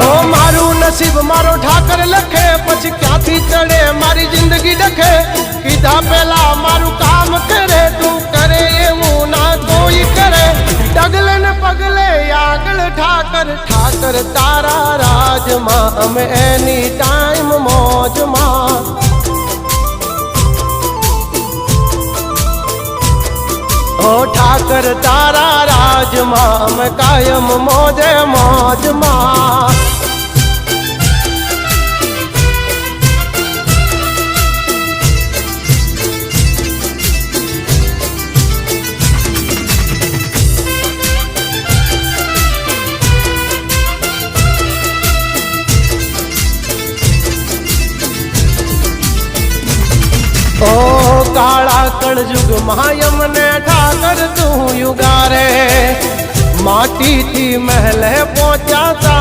ओ मारू नसीब मारो ठाकर लखे पछ क्यांथी चढ़े मारी जिंदगी डखे कीधा पेला मारू काम करे तू करे एवं ना कोई करे डगले न पगले आगल ठाकर ठाकर तारा राज मां हम एनी टाइम मौज मां ओ ठाकर तारा राज मां हम कायम मौजे मौज मां ओ काला कलयुग मायम ने ठाकर तू युगारे माटी थी महल पहुंचा